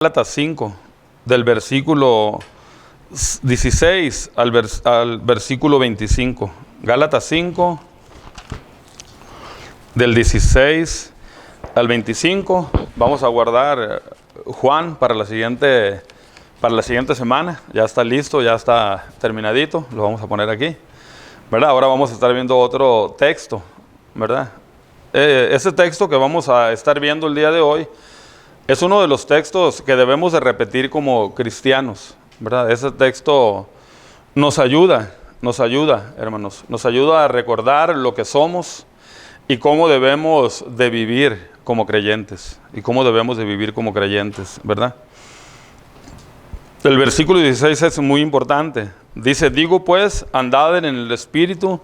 Gálatas 5, del versículo 16 al versículo 25. Gálatas 5, del 16 al 25. Vamos a guardar Juan para la siguiente semana. Ya está listo, ya está terminadito. Lo vamos a poner aquí, ¿verdad? Ahora vamos a estar viendo otro texto, ¿verdad? Ese texto que vamos a estar viendo el día de hoy es uno de los textos que debemos de repetir como cristianos, ¿verdad? Ese texto nos ayuda, hermanos. Nos ayuda a recordar lo que somos y cómo debemos de vivir como creyentes. ¿Verdad? El versículo 16 es muy importante. Dice, digo pues, andad en el Espíritu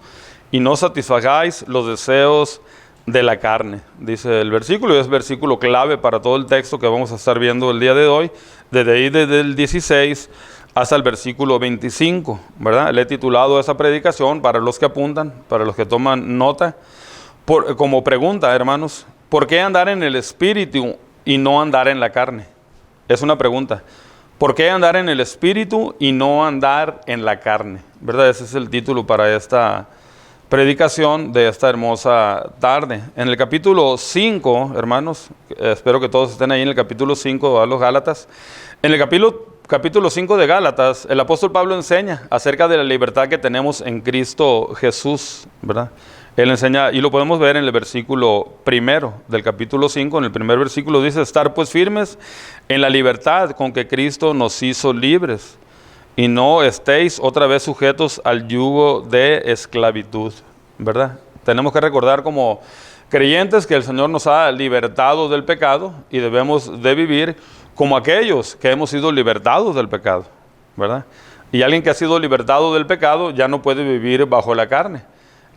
y no satisfagáis los deseos de la carne, dice el versículo, y es versículo clave para todo el texto que vamos a estar viendo el día de hoy, desde el 16 hasta el versículo 25, ¿verdad? Le he titulado esa predicación, para los que apuntan, para los que toman nota, como pregunta, hermanos, ¿por qué andar en el Espíritu y no andar en la carne? Es una pregunta. ¿Por qué andar en el Espíritu y no andar en la carne? ¿Verdad? Ese es el título para esta predicación de esta hermosa tarde. En el capítulo 5, hermanos, espero que todos estén ahí en el capítulo 5 a los Gálatas. En el capítulo 5 de Gálatas, el apóstol Pablo enseña acerca de la libertad que tenemos en Cristo Jesús, ¿verdad? Él enseña, y lo podemos ver en el versículo primero del capítulo 5, en el primer versículo dice, estar pues firmes en la libertad con que Cristo nos hizo libres, y no estéis otra vez sujetos al yugo de esclavitud, ¿verdad? Tenemos que recordar como creyentes que el Señor nos ha libertado del pecado y debemos de vivir como aquellos que hemos sido libertados del pecado, ¿verdad? Y alguien que ha sido libertado del pecado ya no puede vivir bajo la carne.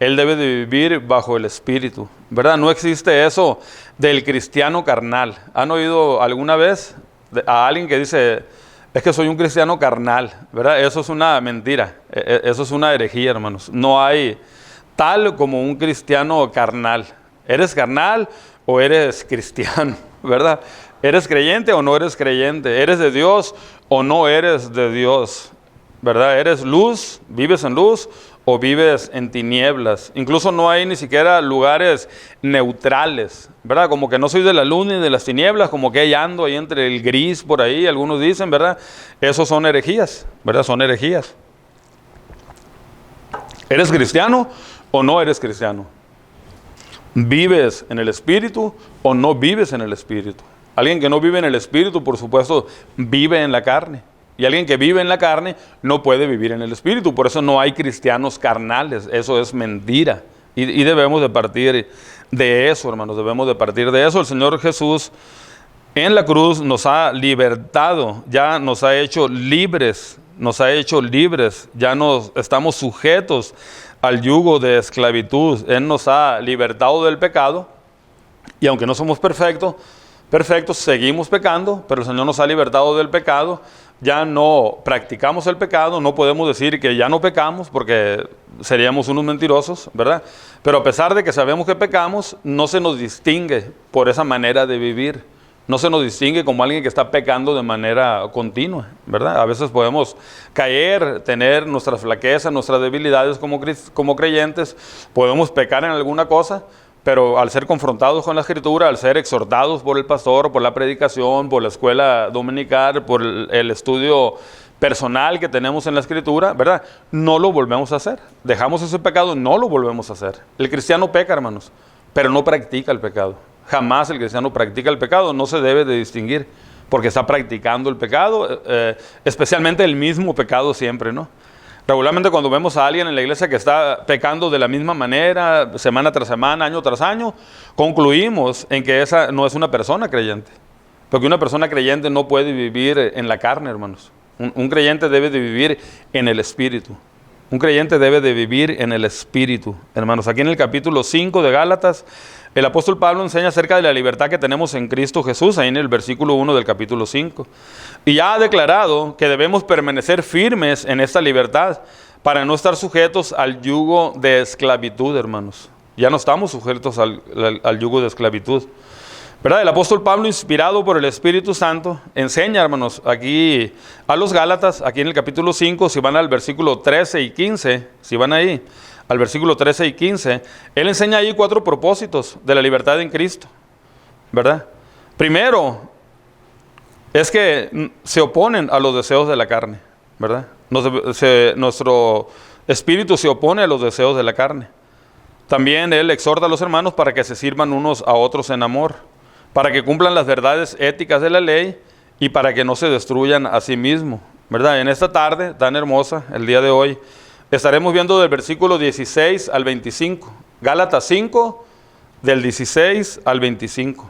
Él debe de vivir bajo el Espíritu, ¿verdad? No existe eso del cristiano carnal. ¿Han oído alguna vez a alguien que dice, es que soy un cristiano carnal, ¿verdad? Eso es una mentira, eso es una herejía, hermanos. No hay tal como un cristiano carnal. ¿Eres carnal o eres cristiano, verdad? ¿Eres creyente o no eres creyente? ¿Eres de Dios o no eres de Dios, verdad? ¿Eres luz, vives en luz o vives en tinieblas? Incluso no hay ni siquiera lugares neutrales, ¿verdad? Como que no soy de la luz ni de las tinieblas, como que ando ahí entre el gris por ahí, algunos dicen, ¿verdad? Esos son herejías, ¿verdad? Son herejías. ¿Eres cristiano o no eres cristiano? ¿Vives en el Espíritu o no vives en el Espíritu? Alguien que no vive en el Espíritu, por supuesto, vive en la carne. Y alguien que vive en la carne no puede vivir en el Espíritu. Por eso no hay cristianos carnales. Eso es mentira. Y debemos de partir de eso, hermanos. Debemos de partir de eso. El Señor Jesús en la cruz nos ha libertado. Ya nos ha hecho libres. Nos ha hecho libres. Ya estamos sujetos al yugo de esclavitud. Él nos ha libertado del pecado. Y aunque no somos perfectos, seguimos pecando. Pero el Señor nos ha libertado del pecado. Ya no practicamos el pecado, no podemos decir que ya no pecamos porque seríamos unos mentirosos, ¿verdad? Pero a pesar de que sabemos que pecamos, no se nos distingue por esa manera de vivir. No se nos distingue como alguien que está pecando de manera continua, ¿verdad? A veces podemos caer, tener nuestras flaquezas, nuestras debilidades como creyentes, podemos pecar en alguna cosa, pero al ser confrontados con la Escritura, al ser exhortados por el pastor, por la predicación, por la escuela dominical, por el estudio personal que tenemos en la Escritura, ¿verdad? No lo volvemos a hacer. Dejamos ese pecado, no lo volvemos a hacer. El cristiano peca, hermanos, pero no practica el pecado. Jamás el cristiano practica el pecado, no se debe de distinguir, porque está practicando el pecado, especialmente el mismo pecado siempre, ¿no? Regularmente cuando vemos a alguien en la iglesia que está pecando de la misma manera, semana tras semana, año tras año, concluimos en que esa no es una persona creyente. Porque una persona creyente no puede vivir en la carne, hermanos. Un creyente debe de vivir en el Espíritu. Un creyente debe de vivir en el Espíritu, hermanos. Aquí en el capítulo 5 de Gálatas, el apóstol Pablo enseña acerca de la libertad que tenemos en Cristo Jesús, ahí en el versículo 1 del capítulo 5. Y ya ha declarado que debemos permanecer firmes en esta libertad para no estar sujetos al yugo de esclavitud, hermanos. Ya no estamos sujetos al yugo de esclavitud. ¿Verdad? El apóstol Pablo, inspirado por el Espíritu Santo, enseña, hermanos, aquí a los Gálatas, aquí en el capítulo 5, si van al versículo 13 y 15, si van ahí, al versículo 13 y 15, él enseña ahí 4 propósitos de la libertad en Cristo, ¿verdad? Primero, es que se oponen a los deseos de la carne, ¿verdad? Nuestro espíritu se opone a los deseos de la carne. También él exhorta a los hermanos para que se sirvan unos a otros en amor, para que cumplan las verdades éticas de la ley y para que no se destruyan a sí mismos, ¿verdad? En esta tarde tan hermosa, el día de hoy, estaremos viendo del versículo 16 al 25, Gálatas 5, del 16 al 25,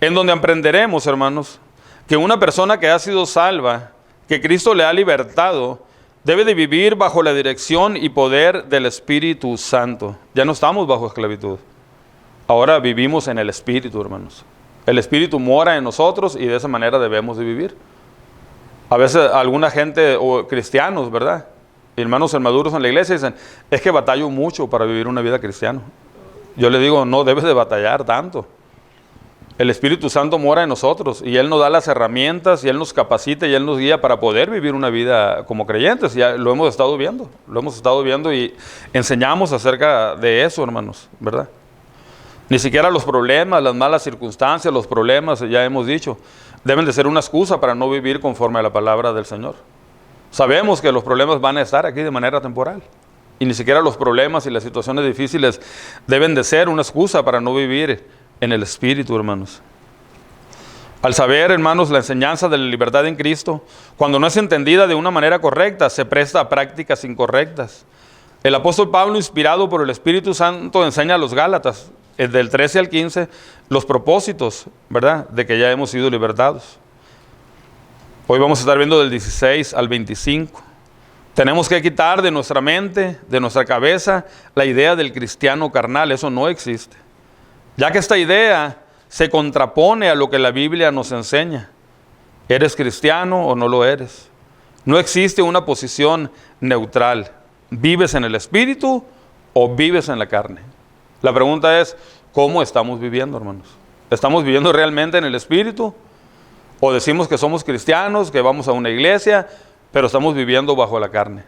en donde aprenderemos, hermanos, que una persona que ha sido salva, que Cristo le ha libertado, debe de vivir bajo la dirección y poder del Espíritu Santo. Ya no estamos bajo esclavitud. Ahora vivimos en el Espíritu, hermanos. El Espíritu mora en nosotros y de esa manera debemos de vivir. A veces alguna gente, o cristianos, ¿verdad?, hermanos maduros en la iglesia, dicen, es que batallo mucho para vivir una vida cristiana. Yo les digo, no debes de batallar tanto. El Espíritu Santo mora en nosotros y Él nos da las herramientas y Él nos capacita y Él nos guía para poder vivir una vida como creyentes. Ya lo hemos estado viendo y enseñamos acerca de eso, hermanos, ¿verdad? Ni siquiera los problemas, las malas circunstancias, los problemas, ya hemos dicho, deben de ser una excusa para no vivir conforme a la palabra del Señor. Sabemos que los problemas van a estar aquí de manera temporal. Y ni siquiera los problemas y las situaciones difíciles deben de ser una excusa para no vivir en el Espíritu, hermanos. Al saber, hermanos, la enseñanza de la libertad en Cristo, cuando no es entendida de una manera correcta, se presta a prácticas incorrectas. El apóstol Pablo, inspirado por el Espíritu Santo, enseña a los Gálatas, del 13 al 15, los propósitos, ¿verdad?, de que ya hemos sido libertados. Hoy vamos a estar viendo del 16 al 25. Tenemos que quitar de nuestra mente, de nuestra cabeza, la idea del cristiano carnal. Eso no existe. Ya que esta idea se contrapone a lo que la Biblia nos enseña. ¿Eres cristiano o no lo eres? No existe una posición neutral. ¿Vives en el Espíritu o vives en la carne? La pregunta es, ¿cómo estamos viviendo, hermanos? ¿Estamos viviendo realmente en el Espíritu? ¿O decimos que somos cristianos, que vamos a una iglesia, pero estamos viviendo bajo la carne?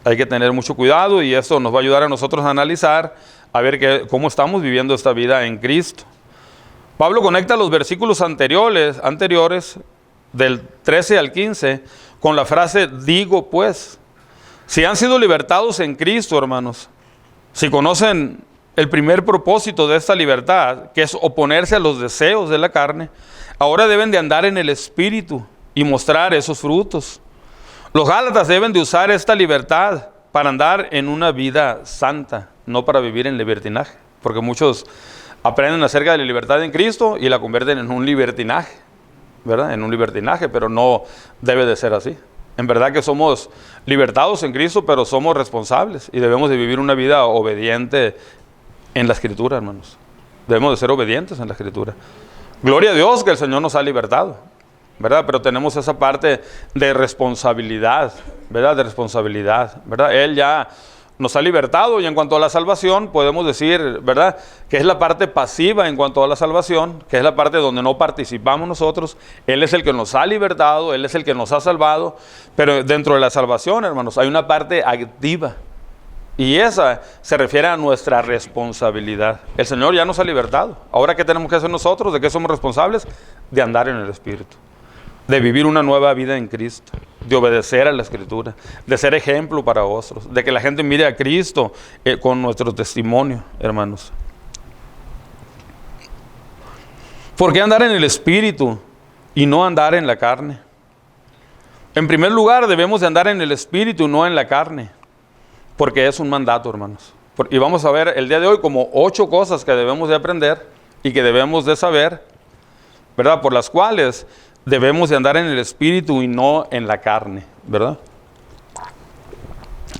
Hay que tener mucho cuidado y esto nos va a ayudar a nosotros a analizar, a ver cómo estamos viviendo esta vida en Cristo. Pablo conecta los versículos anteriores, del 13 al 15, con la frase, digo pues. Si han sido libertados en Cristo, hermanos, si conocen el primer propósito de esta libertad, que es oponerse a los deseos de la carne, ahora deben de andar en el Espíritu y mostrar esos frutos. Los Gálatas deben de usar esta libertad para andar en una vida santa, no para vivir en libertinaje, porque muchos aprenden acerca de la libertad en Cristo y la convierten en un libertinaje, ¿verdad? En un libertinaje, pero no debe de ser así. En verdad que somos libertados en Cristo, pero somos responsables y debemos de vivir una vida obediente en la Escritura, hermanos. Debemos de ser obedientes en la Escritura. Gloria a Dios que el Señor nos ha libertado, ¿verdad? Pero tenemos esa parte de responsabilidad, ¿verdad? De responsabilidad, ¿verdad? Él ya nos ha libertado y en cuanto a la salvación podemos decir, ¿verdad?, que es la parte pasiva en cuanto a la salvación, que es la parte donde no participamos nosotros. Él es el que nos ha libertado, Él es el que nos ha salvado, pero dentro de la salvación, hermanos, hay una parte activa y esa se refiere a nuestra responsabilidad. El Señor ya nos ha libertado. Ahora, ¿qué tenemos que hacer nosotros? ¿De qué somos responsables? De andar en el Espíritu, de vivir una nueva vida en Cristo, de obedecer a la Escritura, de ser ejemplo para otros, de que la gente mire a Cristo con nuestro testimonio, hermanos. ¿Por qué andar en el Espíritu y no andar en la carne? En primer lugar, debemos de andar en el Espíritu y no en la carne, porque es un mandato, hermanos. Y vamos a ver el día de hoy como 8 cosas que debemos de aprender y que debemos de saber, ¿verdad?, por las cuales debemos de andar en el Espíritu y no en la carne, ¿verdad?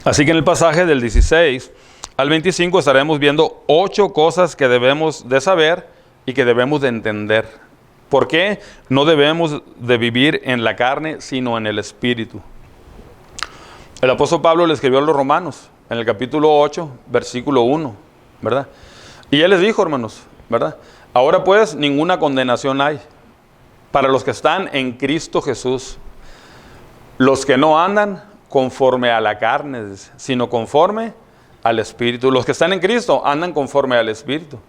Así que en el pasaje del 16 al 25 estaremos viendo 8 cosas que debemos de saber y que debemos de entender. ¿Por qué no debemos de vivir en la carne, sino en el Espíritu? El apóstol Pablo le escribió a los Romanos, en el capítulo 8, versículo 1, ¿verdad? Y él les dijo, hermanos, ¿verdad?, Ahora pues ninguna condenación hay para los que están en Cristo Jesús, los que no andan conforme a la carne, sino conforme al Espíritu. Los que están en Cristo andan conforme al Espíritu.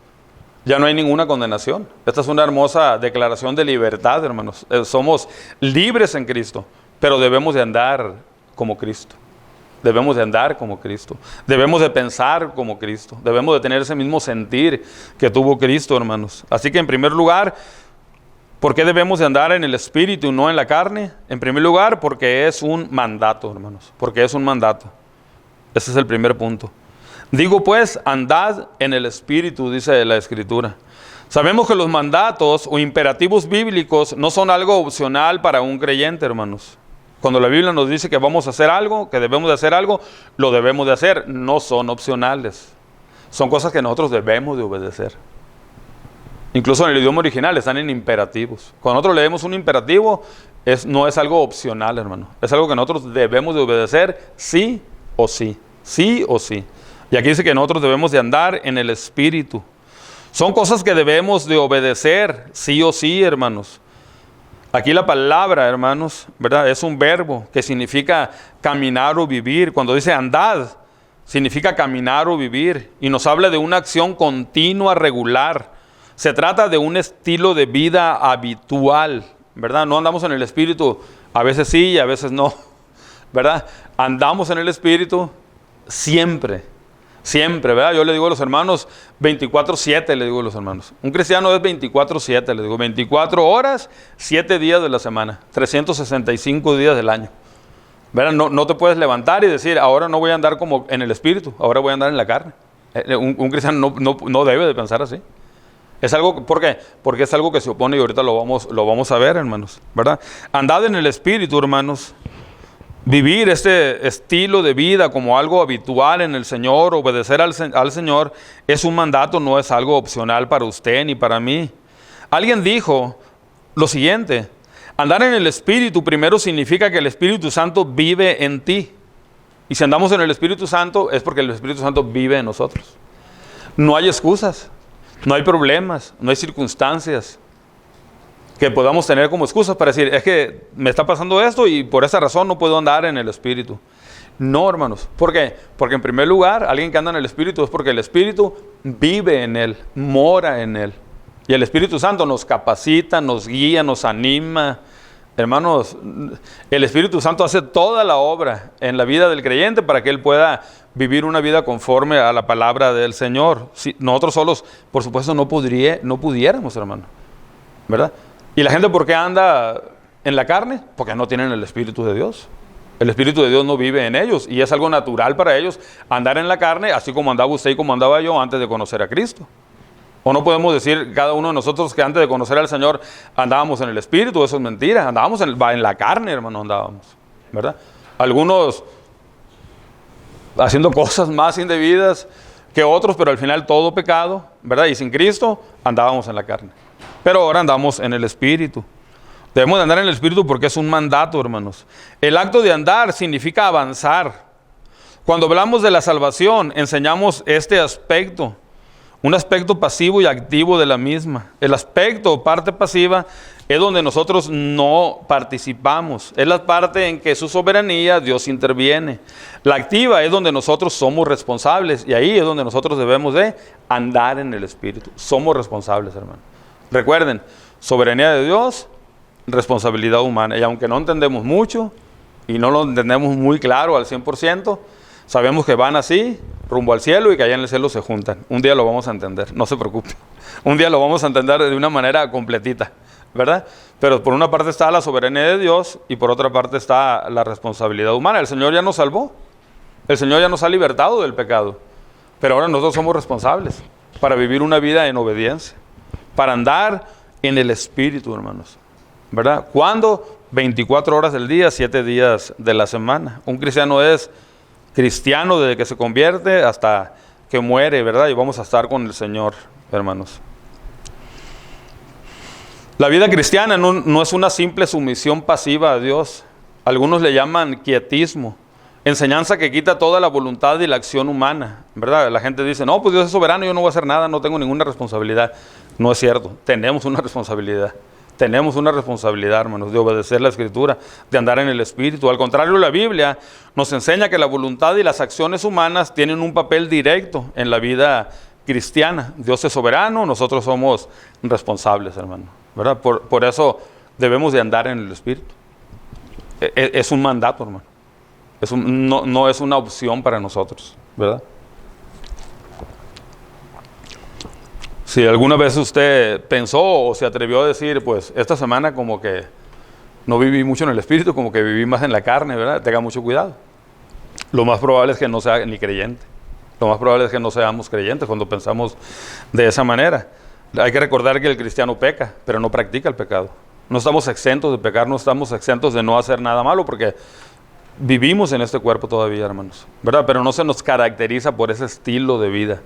Ya no hay ninguna condenación. Esta es una hermosa declaración de libertad, hermanos. Somos libres en Cristo, pero debemos de andar como Cristo. Debemos de andar como Cristo. Debemos de pensar como Cristo. Debemos de tener ese mismo sentir que tuvo Cristo, hermanos. Así que en primer lugar, ¿por qué debemos de andar en el Espíritu y no en la carne? En primer lugar, porque es un mandato, hermanos. Porque es un mandato. Ese es el primer punto. Digo pues, andad en el Espíritu, dice la Escritura. Sabemos que los mandatos o imperativos bíblicos no son algo opcional para un creyente, hermanos. Cuando la Biblia nos dice que vamos a hacer algo, que debemos de hacer algo, lo debemos de hacer. No son opcionales. Son cosas que nosotros debemos de obedecer. Incluso en el idioma original están en imperativos. Cuando nosotros leemos un imperativo, no es algo opcional, hermano. Es algo que nosotros debemos de obedecer sí o sí. Sí o sí. Y aquí dice que nosotros debemos de andar en el Espíritu. Son cosas que debemos de obedecer sí o sí, hermanos. Aquí la palabra, hermanos, ¿verdad? Es un verbo que significa caminar o vivir. Cuando dice andad, significa caminar o vivir. Y nos habla de una acción continua, regular. Se trata de un estilo de vida habitual, ¿verdad? No andamos en el Espíritu, a veces sí y a veces no, ¿verdad? Andamos en el Espíritu siempre, siempre, ¿verdad? Yo le digo a los hermanos, 24/7 le digo a los hermanos. Un cristiano es 24/7, le digo, 24 horas, 7 días de la semana, 365 días del año. ¿Verdad? No te puedes levantar y decir, ahora no voy a andar como en el Espíritu, ahora voy a andar en la carne. Un cristiano no debe de pensar así. Es algo, ¿por qué? Porque es algo que se opone y ahorita lo vamos a ver, hermanos, ¿verdad? Andad en el Espíritu, hermanos. Vivir este estilo de vida como algo habitual en el Señor, obedecer al Señor, es un mandato, no es algo opcional para usted ni para mí. Alguien dijo lo siguiente: andar en el Espíritu primero significa que el Espíritu Santo vive en ti. Y si andamos en el Espíritu Santo es porque el Espíritu Santo vive en nosotros. No hay excusas. No hay problemas, no hay circunstancias que podamos tener como excusas para decir, es que me está pasando esto y por esa razón no puedo andar en el Espíritu. No, hermanos. ¿Por qué? Porque en primer lugar, alguien que anda en el Espíritu es porque el Espíritu vive en él, mora en él. Y el Espíritu Santo nos capacita, nos guía, nos anima. Hermanos, el Espíritu Santo hace toda la obra en la vida del creyente para que él pueda vivir una vida conforme a la palabra del Señor. Si nosotros solos, por supuesto, no pudiéramos, hermano, ¿verdad? ¿Y la gente por qué anda en la carne? Porque no tienen el Espíritu de Dios. El Espíritu de Dios no vive en ellos y es algo natural para ellos andar en la carne, así como andaba usted y como andaba yo antes de conocer a Cristo. O no podemos decir cada uno de nosotros que antes de conocer al Señor andábamos en el Espíritu. Eso es mentira. Andábamos en la carne, hermano, andábamos, ¿verdad? Algunos haciendo cosas más indebidas que otros, pero al final todo pecado, ¿verdad? Y sin Cristo andábamos en la carne. Pero ahora andamos en el Espíritu. Debemos de andar en el Espíritu porque es un mandato, hermanos. El acto de andar significa avanzar. Cuando hablamos de la salvación, enseñamos este aspecto. Un aspecto pasivo y activo de la misma. El aspecto o parte pasiva es donde nosotros no participamos. Es la parte en que su soberanía Dios interviene. La activa es donde nosotros somos responsables. Y ahí es donde nosotros debemos de andar en el Espíritu. Somos responsables, hermano. Recuerden, soberanía de Dios, responsabilidad humana. Y aunque no entendemos mucho y no lo entendemos muy claro al 100%, sabemos que van así, rumbo al cielo y que allá en el cielo se juntan. Un día lo vamos a entender, no se preocupe. Un día lo vamos a entender de una manera completita, ¿verdad? Pero por una parte está la soberanía de Dios y por otra parte está la responsabilidad humana. El Señor ya nos salvó. El Señor ya nos ha libertado del pecado. Pero ahora nosotros somos responsables para vivir una vida en obediencia. Para andar en el Espíritu, hermanos, ¿verdad? ¿Cuándo? 24 horas del día, 7 días de la semana. Un cristiano es cristiano desde que se convierte hasta que muere, ¿verdad? Y vamos a estar con el Señor, hermanos. La vida cristiana no es una simple sumisión pasiva a Dios. Algunos le llaman quietismo. Enseñanza que quita toda la voluntad y la acción humana, ¿verdad? La gente dice, no, pues Dios es soberano, yo no voy a hacer nada, no tengo ninguna responsabilidad. No es cierto, tenemos una responsabilidad. Tenemos una responsabilidad, hermanos, de obedecer la Escritura, de andar en el Espíritu. Al contrario, la Biblia nos enseña que la voluntad y las acciones humanas tienen un papel directo en la vida cristiana. Dios es soberano, nosotros somos responsables, hermano, ¿verdad? Por eso debemos de andar en el Espíritu. Es un mandato, hermano. No es una opción para nosotros, ¿verdad? Si alguna vez usted pensó o se atrevió a decir, pues esta semana como que no viví mucho en el Espíritu, como que viví más en la carne, ¿verdad? Tenga mucho cuidado. Lo más probable es que no sea ni creyente. Lo más probable es que no seamos creyentes cuando pensamos de esa manera. Hay que recordar que el cristiano peca, pero no practica el pecado. No estamos exentos de pecar, no estamos exentos de no hacer nada malo, porque vivimos en este cuerpo todavía, hermanos, ¿verdad? Pero no se nos caracteriza por ese estilo de vida.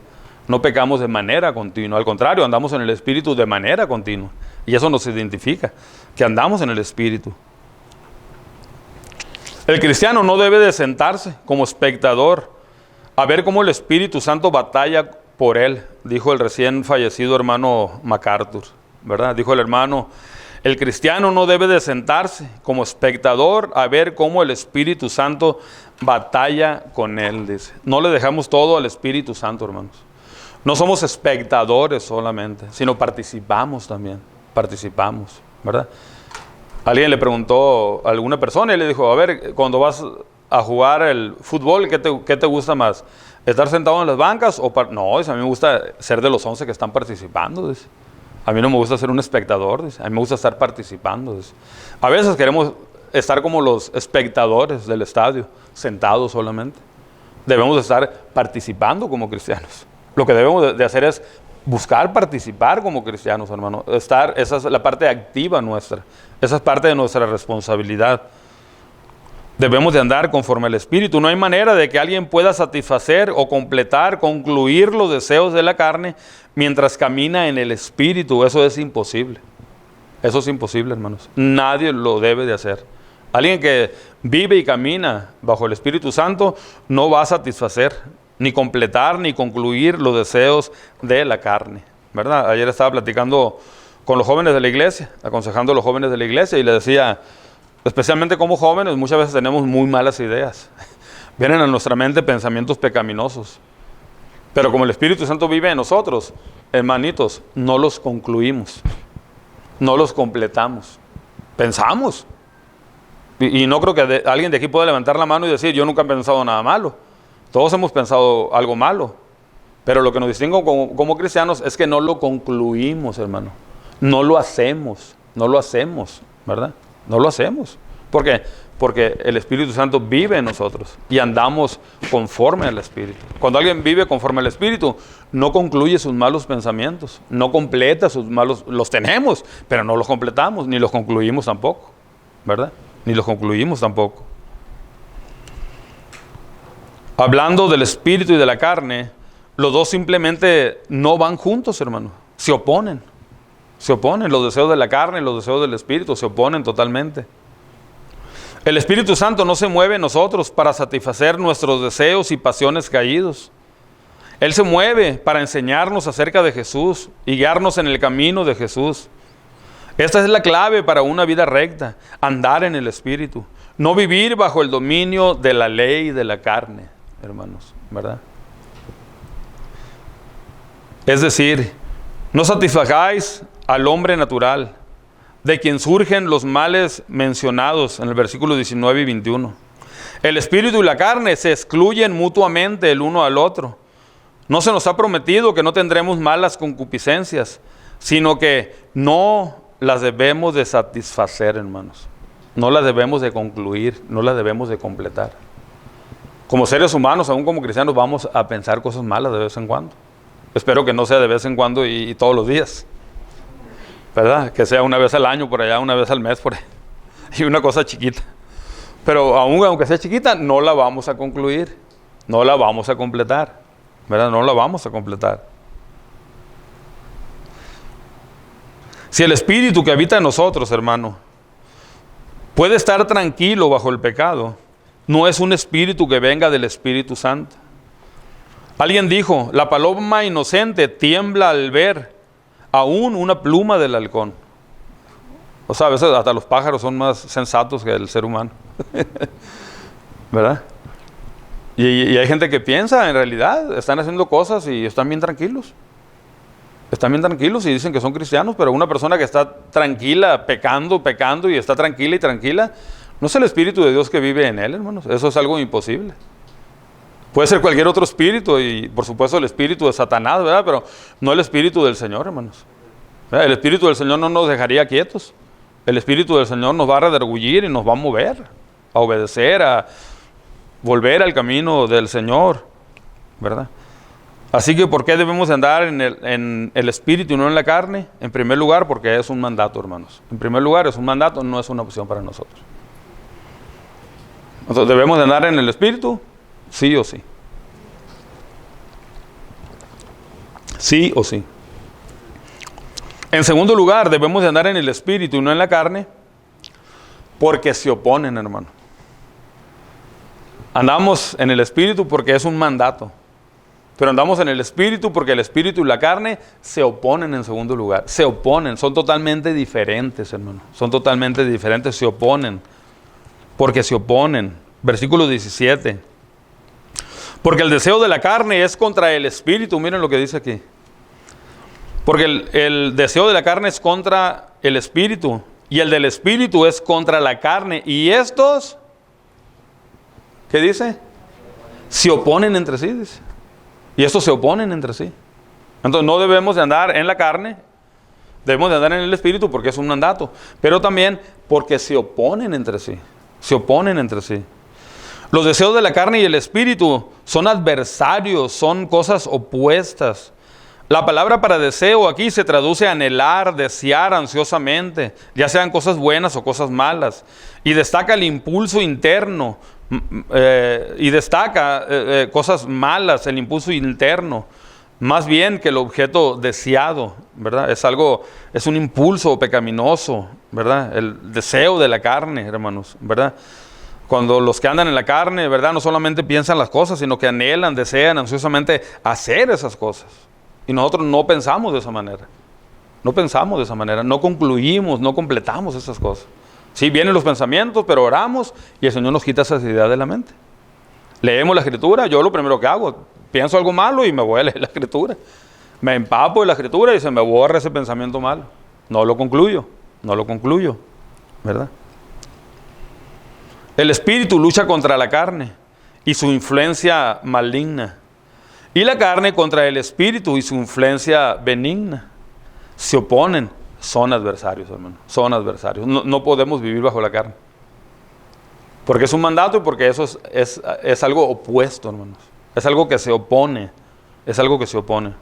No pecamos de manera continua, al contrario, andamos en el Espíritu de manera continua. Y eso nos identifica, que andamos en el Espíritu. El cristiano no debe de sentarse como espectador a ver cómo el Espíritu Santo batalla por él, dijo el recién fallecido hermano MacArthur, ¿verdad? Dijo el hermano, el cristiano no debe de sentarse como espectador a ver cómo el Espíritu Santo batalla con él, dice. No le dejamos todo al Espíritu Santo, hermanos. No somos espectadores solamente, sino participamos también, participamos, ¿verdad? Alguien le preguntó a alguna persona y le dijo, a ver, cuando vas a jugar el fútbol, ¿qué te gusta más? ¿Estar sentado en las bancas? No, dice, a mí me gusta ser de los 11 que están participando, dice. A mí no me gusta ser un espectador, dice. A mí me gusta estar participando, dice. A veces queremos estar como los espectadores del estadio, sentados solamente. Debemos de estar participando como cristianos. Lo que debemos de hacer es buscar participar como cristianos, hermano. Esa es la parte activa nuestra. Esa es parte de nuestra responsabilidad. Debemos de andar conforme al Espíritu. No hay manera de que alguien pueda satisfacer o completar, concluir los deseos de la carne mientras camina en el Espíritu. Eso es imposible. Eso es imposible, hermanos. Nadie lo debe de hacer. Alguien que vive y camina bajo el Espíritu Santo no va a satisfacer, ni completar, ni concluir los deseos de la carne, ¿verdad? Ayer estaba platicando con los jóvenes de la iglesia, aconsejando a los jóvenes de la iglesia, y les decía, especialmente como jóvenes, muchas veces tenemos muy malas ideas. Vienen a nuestra mente pensamientos pecaminosos. Pero como el Espíritu Santo vive en nosotros, hermanitos, no los concluimos, no los completamos. Pensamos. Y no creo que alguien de aquí pueda levantar la mano y decir, yo nunca he pensado nada malo. Todos hemos pensado algo malo. Pero lo que nos distingue como cristianos es que no lo concluimos, hermano. No lo hacemos, ¿verdad? No lo hacemos. ¿Por qué? Porque el Espíritu Santo vive en nosotros y andamos conforme al Espíritu. Cuando alguien vive conforme al Espíritu, no concluye sus malos pensamientos, no completa sus malos, los tenemos, pero no los completamos, ni los concluimos tampoco, ¿verdad? Ni los concluimos tampoco. Hablando del Espíritu y de la carne, los dos simplemente no van juntos, hermano, se oponen. Se oponen, los deseos de la carne y los deseos del Espíritu se oponen totalmente. El Espíritu Santo no se mueve en nosotros para satisfacer nuestros deseos y pasiones caídos. Él se mueve para enseñarnos acerca de Jesús y guiarnos en el camino de Jesús. Esta es la clave para una vida recta, andar en el Espíritu. No vivir bajo el dominio de la ley de la carne, hermanos, ¿verdad? Es decir, no satisfagáis al hombre natural, de quien surgen los males mencionados en el versículo 19 y 21. El espíritu y la carne se excluyen mutuamente el uno al otro. No se nos ha prometido que no tendremos malas concupiscencias, sino que no las debemos de satisfacer, hermanos. No las debemos de concluir, no las debemos de completar. Como seres humanos, aún como cristianos, vamos a pensar cosas malas de vez en cuando. Espero que no sea de vez en cuando y todos los días, ¿verdad? Que sea una vez al año por allá, una vez al mes por ahí. Y una cosa chiquita. Pero aunque sea chiquita, no la vamos a concluir. No la vamos a completar, ¿verdad? No la vamos a completar. Si el Espíritu que habita en nosotros, hermano, puede estar tranquilo bajo el pecado, no es un espíritu que venga del Espíritu Santo. Alguien dijo, la paloma inocente tiembla al ver aún una pluma del halcón. O sea, a veces hasta los pájaros son más sensatos que el ser humano. ¿Verdad? Y hay gente que piensa, en realidad, están haciendo cosas y están bien tranquilos. Están bien tranquilos y dicen que son cristianos, pero una persona que está tranquila, pecando y está tranquila y tranquila, no es el Espíritu de Dios que vive en él, hermanos. Eso es algo imposible. Puede ser cualquier otro espíritu y, por supuesto, el espíritu de Satanás, ¿verdad? Pero no el Espíritu del Señor, hermanos. ¿Verdad? El Espíritu del Señor no nos dejaría quietos. El Espíritu del Señor nos va a redarguir y nos va a mover, a obedecer, a volver al camino del Señor, ¿verdad? Así que, ¿por qué debemos andar en el Espíritu y no en la carne? En primer lugar, porque es un mandato, hermanos. En primer lugar, es un mandato, no es una opción para nosotros. Entonces, ¿debemos de andar en el Espíritu? Sí o sí. Sí o sí. En segundo lugar, debemos de andar en el Espíritu y no en la carne, porque se oponen, hermano. Andamos en el Espíritu porque es un mandato. Pero andamos en el Espíritu porque el Espíritu y la carne se oponen en segundo lugar. Se oponen, son totalmente diferentes, hermano. Son totalmente diferentes, se oponen. Porque se oponen. Versículo 17. Porque el deseo de la carne es contra el Espíritu. Miren lo que dice aquí. Porque el deseo de la carne es contra el Espíritu. Y el del Espíritu es contra la carne. Y estos, ¿qué dice? Se oponen entre sí, dice. Y estos se oponen entre sí. Entonces no debemos de andar en la carne, debemos de andar en el Espíritu porque es un mandato, pero también porque se oponen entre sí. Se oponen entre sí. Los deseos de la carne y el Espíritu son adversarios, son cosas opuestas. La palabra para deseo aquí se traduce a anhelar, desear ansiosamente, ya sean cosas buenas o cosas malas. Y destaca el impulso interno. Y destaca cosas malas, el impulso interno, más bien que el objeto deseado, ¿verdad? Es un impulso pecaminoso, ¿verdad? El deseo de la carne, hermanos, ¿verdad? Cuando los que andan en la carne, ¿verdad? No solamente piensan las cosas, sino que anhelan, desean ansiosamente hacer esas cosas. Y nosotros no pensamos de esa manera. No pensamos de esa manera, no concluimos, no completamos esas cosas. Sí, vienen los pensamientos, pero oramos y el Señor nos quita esas ideas de la mente. Leemos la Escritura, yo lo primero que hago, pienso algo malo y me voy a leer la Escritura. Me empapo de la Escritura y se me borra ese pensamiento malo. No lo concluyo, ¿verdad? El Espíritu lucha contra la carne y su influencia maligna. Y la carne contra el Espíritu y su influencia benigna. Se oponen. Son adversarios, hermano. Son adversarios. No podemos vivir bajo la carne. Porque es un mandato y porque eso es algo opuesto, hermanos. Es algo que se opone. Es algo que se opone.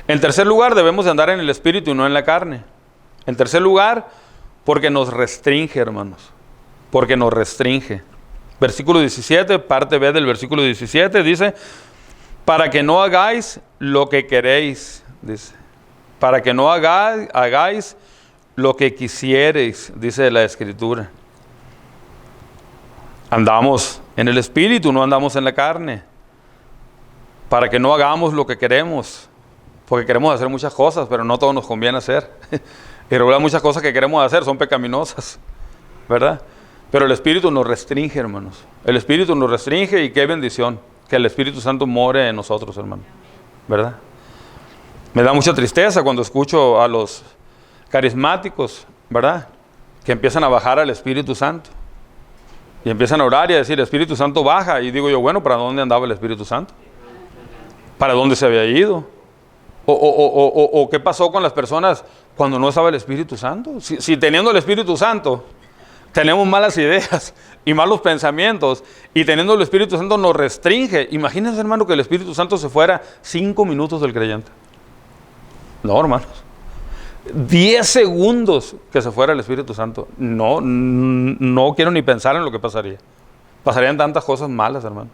En tercer lugar, debemos de andar en el Espíritu y no en la carne. En tercer lugar, porque nos restringe, hermanos. Porque nos restringe. Versículo 17, parte B del versículo 17, dice, para que no hagáis lo que queréis, dice. Para que no hagáis lo que quisiereis, dice la Escritura. Andamos en el Espíritu, no andamos en la carne. Para que no hagamos lo que queremos. Porque queremos hacer muchas cosas, pero no todo nos conviene hacer. Y regular muchas cosas que queremos hacer son pecaminosas, ¿verdad? Pero el Espíritu nos restringe, hermanos. El Espíritu nos restringe y qué bendición que el Espíritu Santo more en nosotros, hermano, ¿verdad? Me da mucha tristeza cuando escucho a los carismáticos, ¿verdad? Que empiezan a bajar al Espíritu Santo. Y empiezan a orar y a decir, el Espíritu Santo baja. Y digo yo, bueno, ¿para dónde andaba el Espíritu Santo? ¿Para dónde se había ido? ¿O qué pasó con las personas cuando no estaba el Espíritu Santo? Si teniendo el Espíritu Santo tenemos malas ideas y malos pensamientos, y teniendo el Espíritu Santo nos restringe. Imagínense, hermano, que el Espíritu Santo se fuera 5 minutos del creyente. No, hermanos. 10 segundos que se fuera el Espíritu Santo. No quiero ni pensar en lo que pasaría. Pasarían tantas cosas malas, hermano,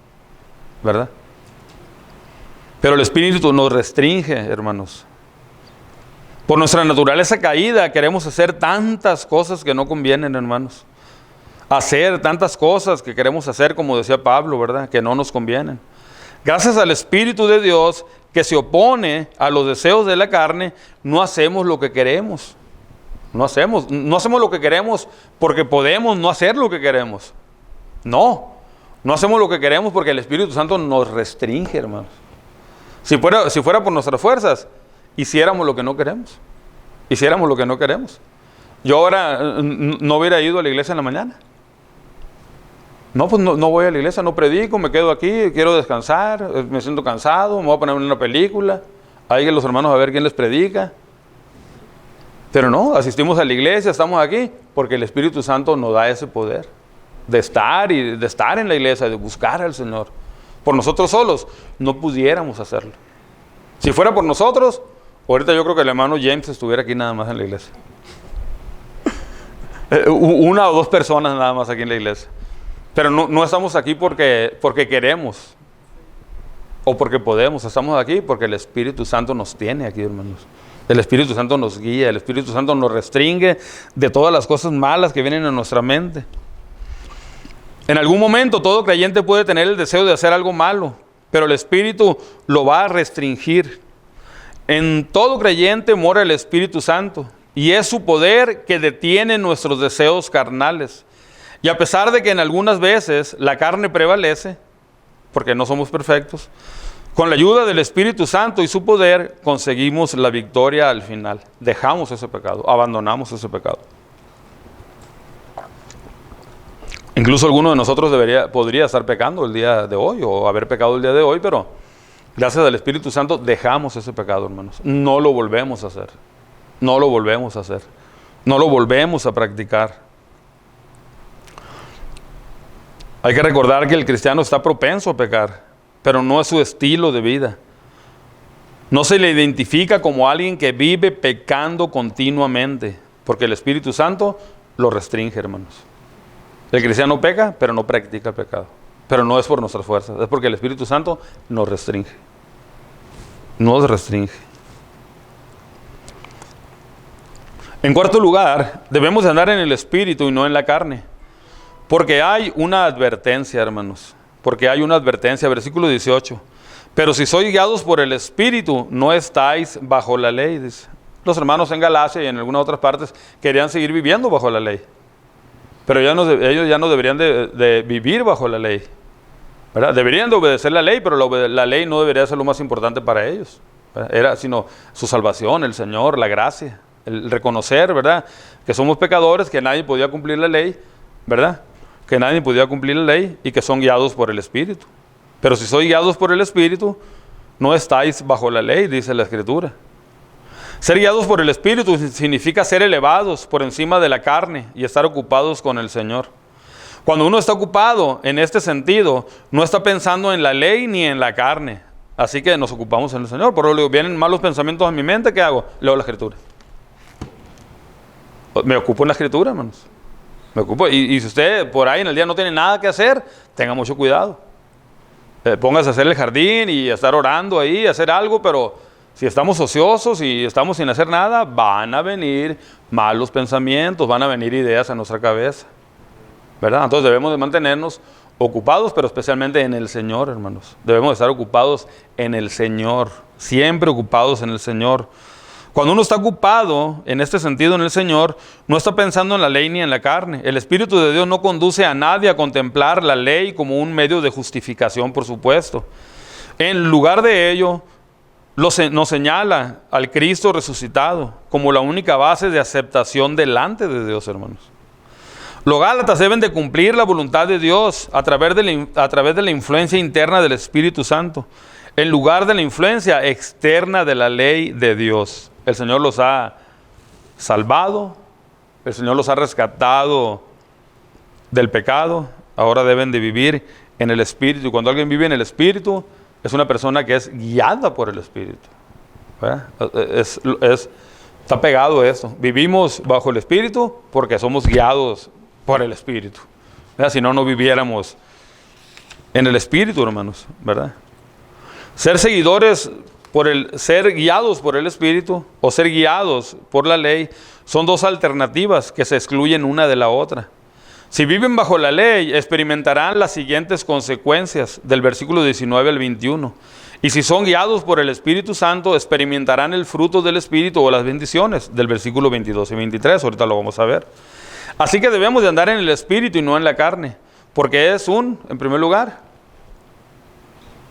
¿verdad? Pero el Espíritu nos restringe, hermanos. Por nuestra naturaleza caída queremos hacer tantas cosas que no convienen, hermanos. hacer tantas cosas que queremos hacer, como decía Pablo, ¿verdad? Que no nos convienen. Gracias al Espíritu de Dios que se opone a los deseos de la carne, no hacemos lo que queremos. No hacemos lo que queremos porque podemos no hacer lo que queremos. No hacemos lo que queremos porque el Espíritu Santo nos restringe, hermanos. Si fuera por nuestras fuerzas, hiciéramos lo que no queremos. Yo ahora no hubiera ido a la iglesia en la mañana. No, pues no voy a la iglesia, no predico, me quedo aquí, quiero descansar, me siento cansado, me voy a poner una película, ahí que los hermanos a ver quién les predica. Pero no, asistimos a la iglesia, estamos aquí, porque el Espíritu Santo nos da ese poder de estar en la iglesia, de buscar al Señor. Por nosotros solos no pudiéramos hacerlo. Si fuera por nosotros, ahorita yo creo que el hermano James estuviera aquí nada más en la iglesia. Una o dos personas nada más aquí en la iglesia. Pero no estamos aquí porque queremos o porque podemos. Estamos aquí porque el Espíritu Santo nos tiene aquí, hermanos. El Espíritu Santo nos guía, el Espíritu Santo nos restringe de todas las cosas malas que vienen a nuestra mente. En algún momento todo creyente puede tener el deseo de hacer algo malo, pero el Espíritu lo va a restringir. En todo creyente mora el Espíritu Santo y es su poder que detiene nuestros deseos carnales. Y a pesar de que en algunas veces la carne prevalece, porque no somos perfectos, con la ayuda del Espíritu Santo y su poder conseguimos la victoria al final. Dejamos ese pecado, abandonamos ese pecado. Incluso alguno de nosotros podría estar pecando el día de hoy o haber pecado el día de hoy, pero gracias al Espíritu Santo dejamos ese pecado, hermanos. No lo volvemos a hacer. No lo volvemos a practicar. Hay que recordar que el cristiano está propenso a pecar, pero no es su estilo de vida. No se le identifica como alguien que vive pecando continuamente, porque el Espíritu Santo lo restringe, hermanos. El cristiano peca, pero no practica el pecado. Pero no es por nuestras fuerzas, es porque el Espíritu Santo nos restringe. Nos restringe. En cuarto lugar, debemos de andar en el Espíritu y no en la carne. Porque hay una advertencia, hermanos. Porque hay una advertencia, versículo 18. Pero si sois guiados por el Espíritu, no estáis bajo la ley, dice. Los hermanos en Galacia y en algunas otras partes querían seguir viviendo bajo la ley. Pero ellos ya no deberían de vivir bajo la ley, ¿verdad? Deberían de obedecer la ley, pero la ley no debería ser lo más importante para ellos, ¿verdad? Sino su salvación, el Señor, la gracia, el reconocer, ¿verdad? Que somos pecadores, que nadie podía cumplir la ley, ¿verdad? Que nadie podía cumplir la ley y que son guiados por el Espíritu. Pero si sois guiados por el Espíritu, no estáis bajo la ley, dice la Escritura. Ser guiados por el Espíritu significa ser elevados por encima de la carne y estar ocupados con el Señor. Cuando uno está ocupado en este sentido, no está pensando en la ley ni en la carne. Así que nos ocupamos en el Señor. Por eso vienen malos pensamientos a mi mente, ¿qué hago? Leo la Escritura. Me ocupo en la Escritura, hermanos. Me ocupo. Y si usted por ahí en el día no tiene nada que hacer, tenga mucho cuidado. Póngase a hacer el jardín y a estar orando ahí, a hacer algo, pero si estamos ociosos y estamos sin hacer nada, van a venir malos pensamientos, van a venir ideas a nuestra cabeza, ¿verdad? Entonces debemos de mantenernos ocupados, pero especialmente en el Señor, hermanos. Debemos de estar ocupados en el Señor, siempre ocupados en el Señor. Cuando uno está ocupado en este sentido en el Señor, no está pensando en la ley ni en la carne. El Espíritu de Dios no conduce a nadie a contemplar la ley como un medio de justificación, por supuesto. En lugar de ello, nos señala al Cristo resucitado como la única base de aceptación delante de Dios, hermanos. Los gálatas deben de cumplir la voluntad de Dios a través de la influencia interna del Espíritu Santo, en lugar de la influencia externa de la ley de Dios. El Señor los ha salvado, el Señor los ha rescatado del pecado, ahora deben de vivir en el Espíritu. Y cuando alguien vive en el Espíritu, es una persona que es guiada por el Espíritu, ¿verdad? Está pegado a eso. Vivimos bajo el Espíritu porque somos guiados por el Espíritu, ¿verdad? Si no, no viviéramos en el Espíritu, hermanos, ¿verdad? Ser guiados por el Espíritu o ser guiados por la ley son dos alternativas que se excluyen una de la otra. Si viven bajo la ley, experimentarán las siguientes consecuencias, del versículo 19 al 21. Y si son guiados por el Espíritu Santo, experimentarán el fruto del Espíritu o las bendiciones, del versículo 22 y 23. Ahorita lo vamos a ver. Así que debemos de andar en el Espíritu y no en la carne, porque en primer lugar,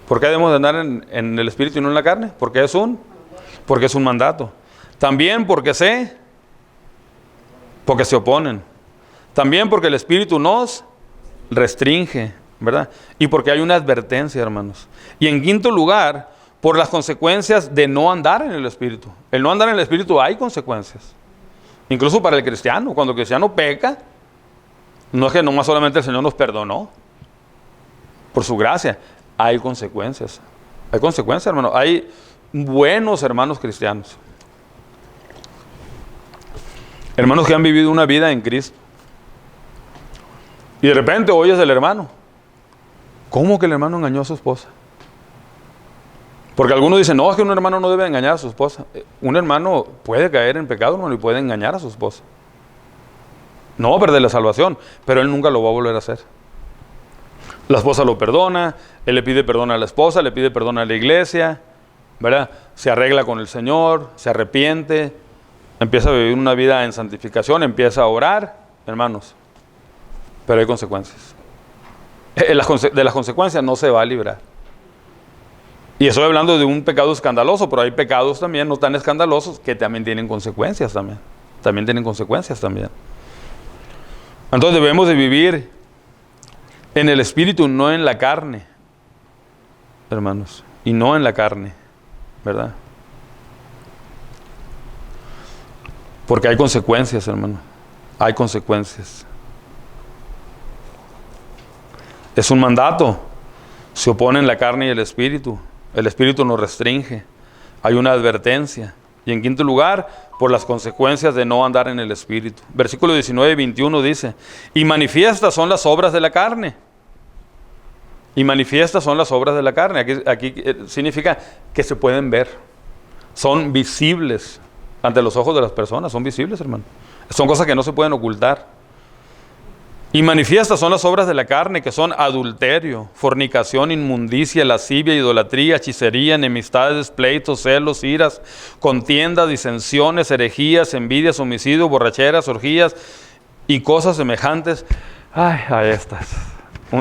¿por qué debemos de andar en el Espíritu y no en la carne? Porque es un mandato. También porque se oponen. También porque el Espíritu nos restringe, ¿verdad? Y porque hay una advertencia, hermanos. Y en quinto lugar, por las consecuencias de no andar en el Espíritu. El no andar en el Espíritu hay consecuencias. Incluso para el cristiano. Cuando el cristiano peca, no es que nomás solamente el Señor nos perdonó. Por su gracia, hay consecuencias. Hay consecuencias, hermanos. Hay buenos hermanos cristianos. Hermanos que han vivido una vida en Cristo. Y de repente oyes del hermano. ¿Cómo que el hermano engañó a su esposa? Porque algunos dicen, no, es que un hermano no debe engañar a su esposa. Un hermano puede caer en pecado, hermano, y puede engañar a su esposa. No va a perder la salvación, pero él nunca lo va a volver a hacer. La esposa lo perdona, él le pide perdón a la esposa, le pide perdón a la iglesia, ¿verdad? Se arregla con el Señor, se arrepiente, empieza a vivir una vida en santificación, empieza a orar, hermanos. Pero hay consecuencias. De las consecuencias no se va a librar. Y estoy hablando de un pecado escandaloso, pero hay pecados también no tan escandalosos que también tienen consecuencias también. También tienen consecuencias también. Entonces debemos de vivir en el Espíritu, no en la carne, hermanos. Y no en la carne, ¿verdad? Porque hay consecuencias, hermano. Hay consecuencias. Es un mandato. Se oponen la carne y el Espíritu. El Espíritu nos restringe. Hay una advertencia. Y en quinto lugar, por las consecuencias de no andar en el Espíritu. Versículo 19 y 21 dice, y manifiestas son las obras de la carne. Y manifiestas son las obras de la carne. Aquí significa que se pueden ver. Son visibles ante los ojos de las personas. Son visibles, hermano. Son cosas que no se pueden ocultar. Y manifiestas son las obras de la carne, que son adulterio, fornicación, inmundicia, lascivia, idolatría, hechicería, enemistades, pleitos, celos, iras, contiendas, disensiones, herejías, envidias, homicidios, borracheras, orgías y cosas semejantes a estas.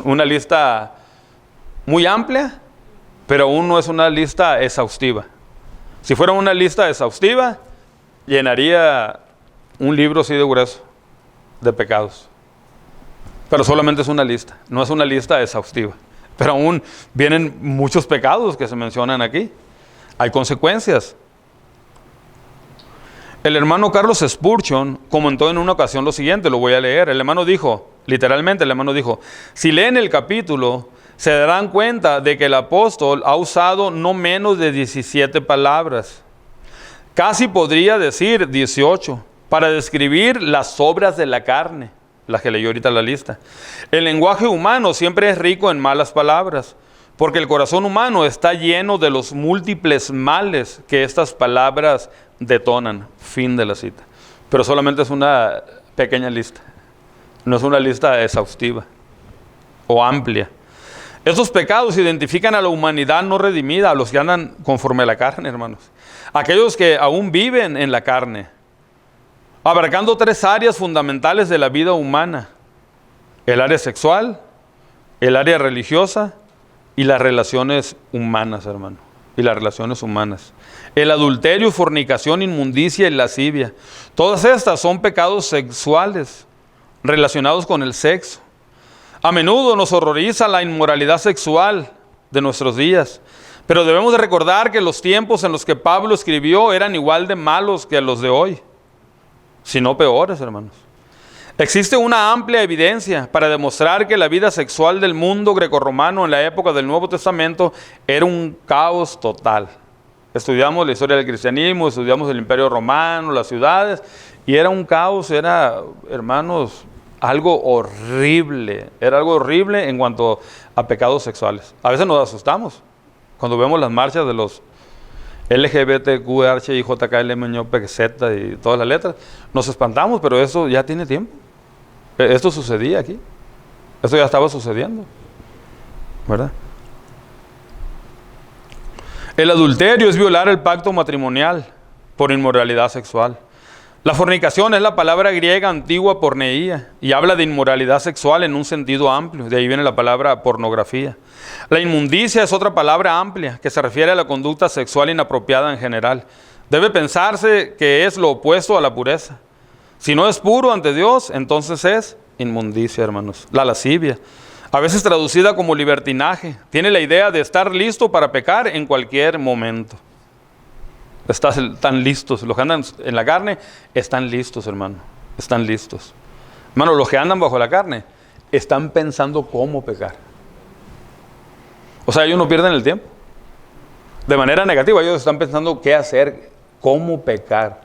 Una lista muy amplia, pero aún no es una lista exhaustiva. Si fuera una lista exhaustiva, llenaría un libro así de grueso de pecados. Pero solamente es una lista, no es una lista exhaustiva. Pero aún vienen muchos pecados que se mencionan aquí. Hay consecuencias. El hermano Carlos Spurgeon comentó en una ocasión lo siguiente, lo voy a leer. El hermano dijo, literalmente el hermano dijo, si leen el capítulo, se darán cuenta de que el apóstol ha usado no menos de 17 palabras. Casi podría decir 18, para describir las obras de la carne. La que leyó ahorita la lista. El lenguaje humano siempre es rico en malas palabras, porque el corazón humano está lleno de los múltiples males que estas palabras detonan. Fin de la cita. Pero solamente es una pequeña lista. No es una lista exhaustiva o amplia. Estos pecados identifican a la humanidad no redimida, a los que andan conforme a la carne, hermanos. Aquellos que aún viven en la carne, abarcando 3 áreas fundamentales de la vida humana: el área sexual, el área religiosa y las relaciones humanas, hermano. Y las relaciones humanas. El adulterio, fornicación, inmundicia y lascivia. Todas estas son pecados sexuales relacionados con el sexo. A menudo nos horroriza la inmoralidad sexual de nuestros días. Pero debemos de recordar que los tiempos en los que Pablo escribió eran igual de malos que los de hoy, si no peores, hermanos. Existe una amplia evidencia para demostrar que la vida sexual del mundo grecorromano en la época del Nuevo Testamento era un caos total. Estudiamos la historia del cristianismo, estudiamos el Imperio Romano, las ciudades, y era un caos, era, hermanos, algo horrible. Era algo horrible en cuanto a pecados sexuales. A veces nos asustamos cuando vemos las marchas de los LGBTQ, JKLM, y todas las letras. Nos espantamos, pero eso ya tiene tiempo. Esto sucedía aquí. Esto ya estaba sucediendo, ¿verdad? El adulterio es violar el pacto matrimonial por inmoralidad sexual. La fornicación es la palabra griega antigua porneía y habla de inmoralidad sexual en un sentido amplio. De ahí viene la palabra pornografía. La inmundicia es otra palabra amplia que se refiere a la conducta sexual inapropiada en general. Debe pensarse que es lo opuesto a la pureza. Si no es puro ante Dios, entonces es inmundicia, hermanos. La lascivia, a veces traducida como libertinaje, tiene la idea de estar listo para pecar en cualquier momento. Están listos. Los que andan en la carne están listos, hermano. Están listos. Hermano, los que andan bajo la carne están pensando cómo pecar. O sea, ellos no pierden el tiempo. De manera negativa, ellos están pensando qué hacer, cómo pecar,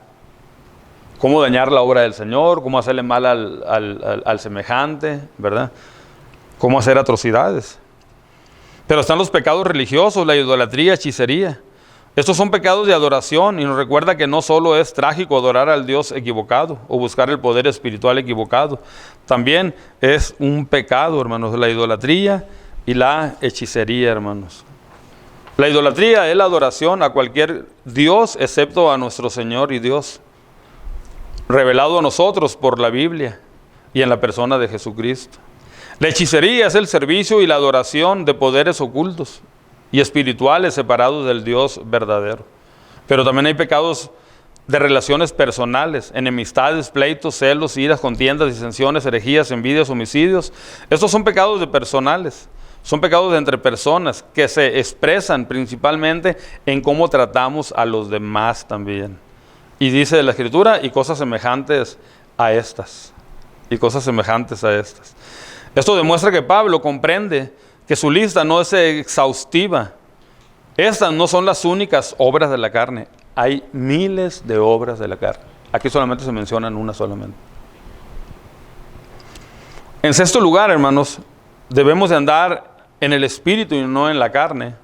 cómo dañar la obra del Señor, cómo hacerle mal al semejante, ¿verdad? Cómo hacer atrocidades. Pero están los pecados religiosos, la idolatría, hechicería. Estos son pecados de adoración y nos recuerda que no solo es trágico adorar al Dios equivocado o buscar el poder espiritual equivocado. También es un pecado, hermanos, la idolatría y la hechicería, hermanos. La idolatría es la adoración a cualquier Dios excepto a nuestro Señor y Dios, revelado a nosotros por la Biblia y en la persona de Jesucristo. La hechicería es el servicio y la adoración de poderes ocultos y espirituales separados del Dios verdadero. Pero también hay pecados de relaciones personales, enemistades, pleitos, celos, iras, contiendas, disensiones, herejías, envidias, homicidios. Estos son pecados de personales, son pecados de entre personas que se expresan principalmente en cómo tratamos a los demás también. Y dice la Escritura, y cosas semejantes a estas, y cosas semejantes a estas. Esto demuestra que Pablo comprende que su lista no es exhaustiva. Estas no son las únicas obras de la carne. Hay miles de obras de la carne. Aquí solamente se mencionan una solamente. En sexto lugar, hermanos, debemos de andar en el Espíritu y no en la carne.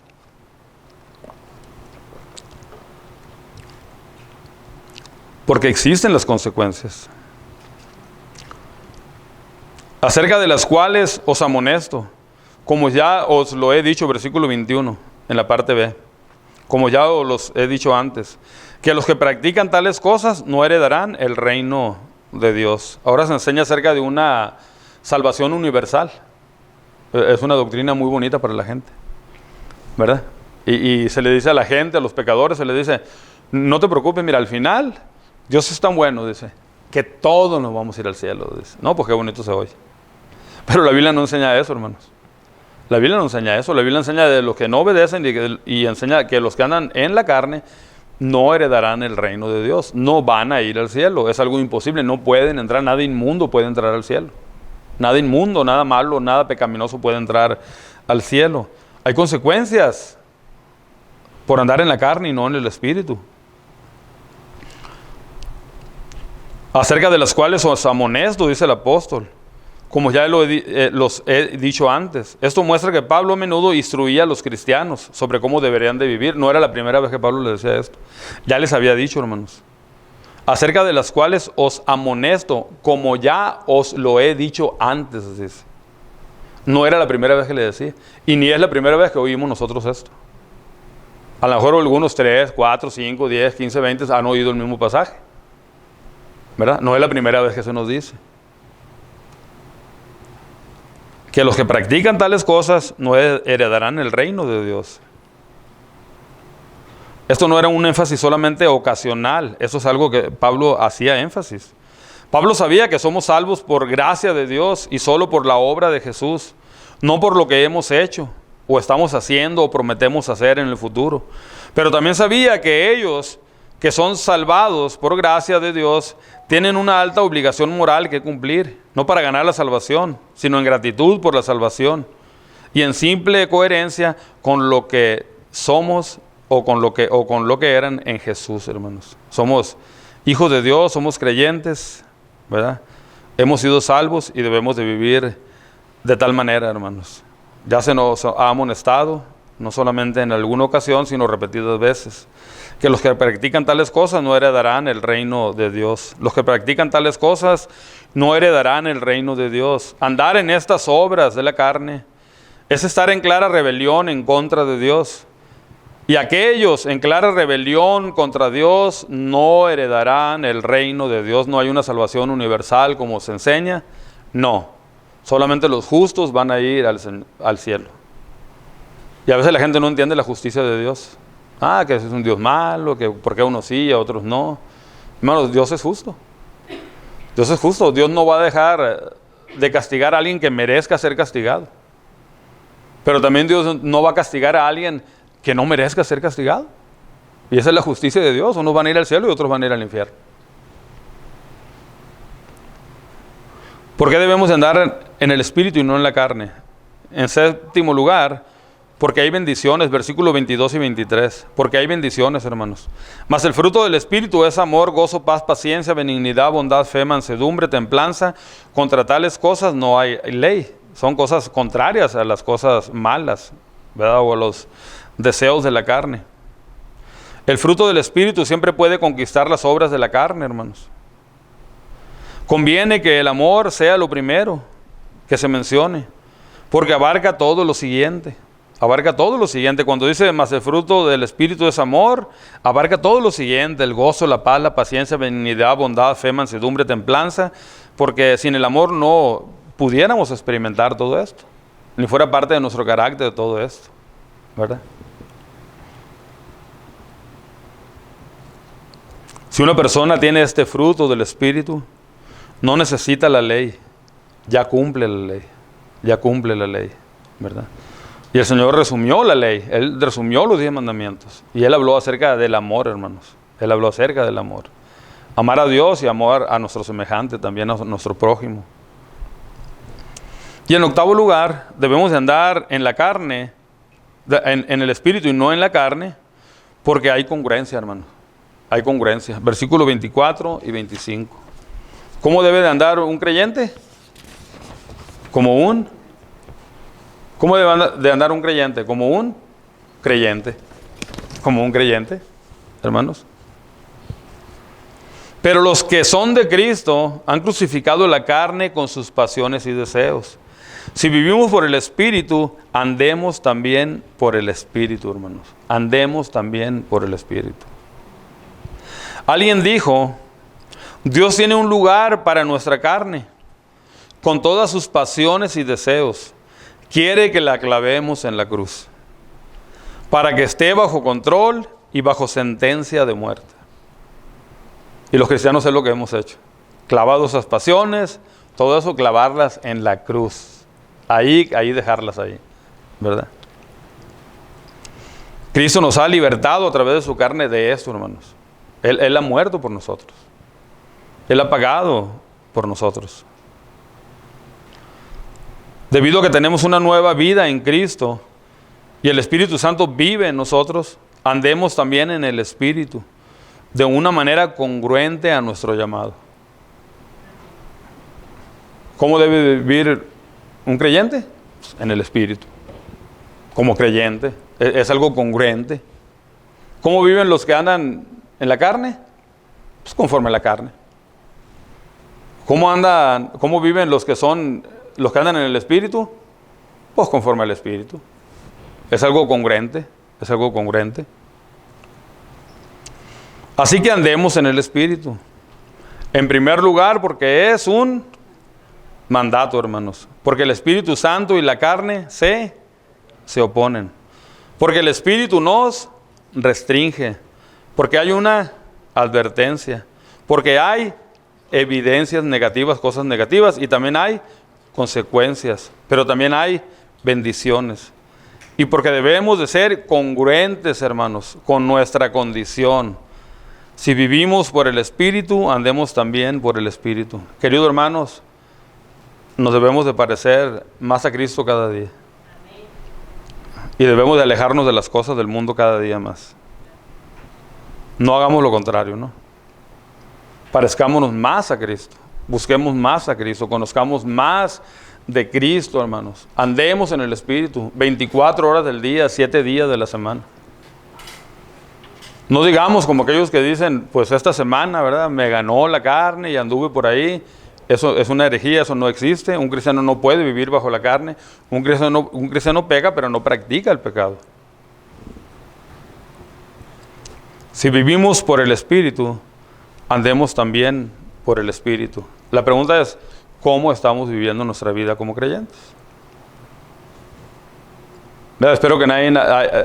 Porque existen las consecuencias, acerca de las cuales os amonesto, como ya os lo he dicho, versículo 21, en la parte B, como ya os los he dicho antes, que los que practican tales cosas no heredarán el reino de Dios. Ahora se enseña acerca de una salvación universal. Es una doctrina muy bonita para la gente, ¿verdad? Y se le dice a la gente, a los pecadores, se les dice, no te preocupes, mira, al final, Dios es tan bueno, dice, que todos nos vamos a ir al cielo, dice. No, pues qué bonito se oye. Pero la Biblia no enseña eso, hermanos. La Biblia no enseña eso. La Biblia enseña de los que no obedecen y enseña que los que andan en la carne no heredarán el reino de Dios. No van a ir al cielo. Es algo imposible. No pueden entrar. Nada inmundo puede entrar al cielo. Nada inmundo, nada malo, nada pecaminoso puede entrar al cielo. Hay consecuencias por andar en la carne y no en el Espíritu, acerca de las cuales os amonesto, dice el apóstol, como ya los he dicho antes. Esto muestra que Pablo a menudo instruía a los cristianos sobre cómo deberían de vivir. No era la primera vez que Pablo les decía esto. Ya les había dicho, hermanos. Acerca de las cuales os amonesto, como ya os lo he dicho antes, dice. No era la primera vez que le decía. Y ni es la primera vez que oímos nosotros esto. A lo mejor algunos 3, 4, 5, 10, 15, 20 han oído el mismo pasaje, ¿verdad? No es la primera vez que se nos dice que los que practican tales cosas no heredarán el reino de Dios. Esto no era un énfasis solamente ocasional. Eso es algo que Pablo hacía énfasis. Pablo sabía que somos salvos por gracia de Dios y solo por la obra de Jesús, no por lo que hemos hecho o estamos haciendo o prometemos hacer en el futuro. Pero también sabía que ellos que son salvados por gracia de Dios tienen una alta obligación moral que cumplir, no para ganar la salvación, sino en gratitud por la salvación y en simple coherencia con lo que somos o con lo que eran en Jesús, hermanos. Somos hijos de Dios, somos creyentes, ¿verdad? Hemos sido salvos y debemos de vivir de tal manera, hermanos. Ya se nos ha amonestado no solamente en alguna ocasión, sino repetidas veces. Que los que practican tales cosas no heredarán el reino de Dios. Los que practican tales cosas no heredarán el reino de Dios. Andar en estas obras de la carne es estar en clara rebelión en contra de Dios. Y aquellos en clara rebelión contra Dios no heredarán el reino de Dios. No hay una salvación universal como se enseña. No, solamente los justos van a ir al cielo. Y a veces la gente no entiende la justicia de Dios. Que es un Dios malo, que por qué unos sí y a otros no. Hermanos, Dios es justo. Dios es justo. Dios no va a dejar de castigar a alguien que merezca ser castigado. Pero también Dios no va a castigar a alguien que no merezca ser castigado. Y esa es la justicia de Dios. Unos van a ir al cielo y otros van a ir al infierno. ¿Por qué debemos de andar en el Espíritu y no en la carne? En séptimo lugar, porque hay bendiciones, versículos 22 y 23. Porque hay bendiciones, hermanos. Mas el fruto del Espíritu es amor, gozo, paz, paciencia, benignidad, bondad, fe, mansedumbre, templanza. Contra tales cosas no hay ley. Son cosas contrarias a las cosas malas, ¿verdad? O a los deseos de la carne. El fruto del Espíritu siempre puede conquistar las obras de la carne, hermanos. Conviene que el amor sea lo primero que se mencione, porque abarca todo lo siguiente. Abarca todo lo siguiente. Cuando dice, más el fruto del Espíritu es amor, abarca todo lo siguiente: el gozo, la paz, la paciencia, benignidad, bondad, fe, mansedumbre, templanza. Porque sin el amor no pudiéramos experimentar todo esto, ni fuera parte de nuestro carácter todo esto, ¿verdad? Si una persona tiene este fruto del Espíritu, no necesita la ley, ya cumple la ley, ¿verdad? Y el Señor resumió la ley, Él resumió los 10 mandamientos, y Él habló acerca del amor, hermanos. Él habló acerca del amor. Amar a Dios y amar a nuestro semejante, también a nuestro prójimo. Y en octavo lugar, debemos de andar en la carne, en el Espíritu y no en la carne, porque hay congruencia, hermanos. Hay congruencia. Versículos 24 y 25. ¿Cómo debe de andar un creyente? ¿Cómo debe de andar un creyente? Como un creyente. Como un creyente, hermanos. Pero los que son de Cristo han crucificado la carne con sus pasiones y deseos. Si vivimos por el Espíritu, andemos también por el Espíritu, hermanos. Andemos también por el Espíritu. Alguien dijo, Dios tiene un lugar para nuestra carne, con todas sus pasiones y deseos. Quiere que la clavemos en la cruz, para que esté bajo control y bajo sentencia de muerte. Y los cristianos es lo que hemos hecho. Clavado esas pasiones, todo eso, clavarlas en la cruz. Ahí dejarlas ahí, ¿verdad? Cristo nos ha libertado a través de su carne de esto, hermanos. Él ha muerto por nosotros. Él ha pagado por nosotros. Debido a que tenemos una nueva vida en Cristo y el Espíritu Santo vive en nosotros, andemos también en el Espíritu, de una manera congruente a nuestro llamado. ¿Cómo debe vivir un creyente? En el Espíritu. Como creyente. Es algo congruente. ¿Cómo viven los que andan en la carne? Pues conforme a la carne. ¿Cómo viven los que andan en el Espíritu? Pues conforme al Espíritu. Es algo congruente. Es algo congruente. Así que andemos en el Espíritu. En primer lugar, porque es un mandato, hermanos. Porque el Espíritu Santo y la carne se oponen. Porque el Espíritu nos restringe. Porque hay una advertencia. Porque hay evidencias negativas, cosas negativas. Y también hay consecuencias. Pero también hay bendiciones. Y porque debemos de ser congruentes, hermanos, con nuestra condición. Si vivimos por el Espíritu, andemos también por el Espíritu. Queridos hermanos, nos debemos de parecer más a Cristo cada día. Y debemos de alejarnos de las cosas del mundo cada día más. No hagamos lo contrario, ¿no? Parezcámonos más a Cristo. Busquemos más a Cristo. Conozcamos más de Cristo, hermanos. Andemos en el Espíritu, 24 horas del día, 7 días de la semana. No digamos como aquellos que dicen, pues esta semana, ¿verdad?, me ganó la carne y anduve por ahí. Eso es una herejía, eso no existe. Un cristiano no puede vivir bajo la carne. Un cristiano peca, pero no practica el pecado. Si vivimos por el Espíritu, andemos también por el Espíritu. La pregunta es, ¿cómo estamos viviendo nuestra vida como creyentes? Espero que nadie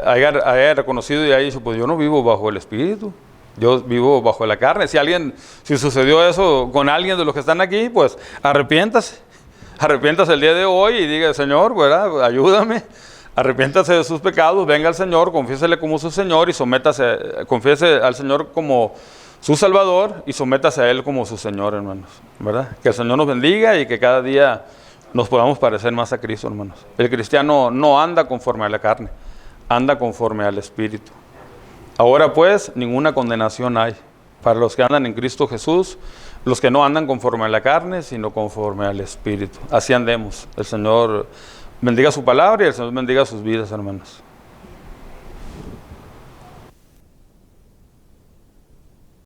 haya reconocido y haya dicho, pues yo no vivo bajo el Espíritu, yo vivo bajo la carne. Si sucedió eso con alguien de los que están aquí, pues arrepiéntase el día de hoy y diga, Señor, ¿verdad?, ayúdame, arrepiéntase de sus pecados, venga al Señor, confiésele como su Señor y confiese al Señor como su Salvador y sométase a Él como su Señor, hermanos, ¿verdad? Que el Señor nos bendiga y que cada día nos podamos parecer más a Cristo, hermanos. El cristiano no anda conforme a la carne, anda conforme al Espíritu. Ahora pues, ninguna condenación hay para los que andan en Cristo Jesús, los que no andan conforme a la carne, sino conforme al Espíritu. Así andemos. El Señor bendiga su palabra y el Señor bendiga sus vidas, hermanos.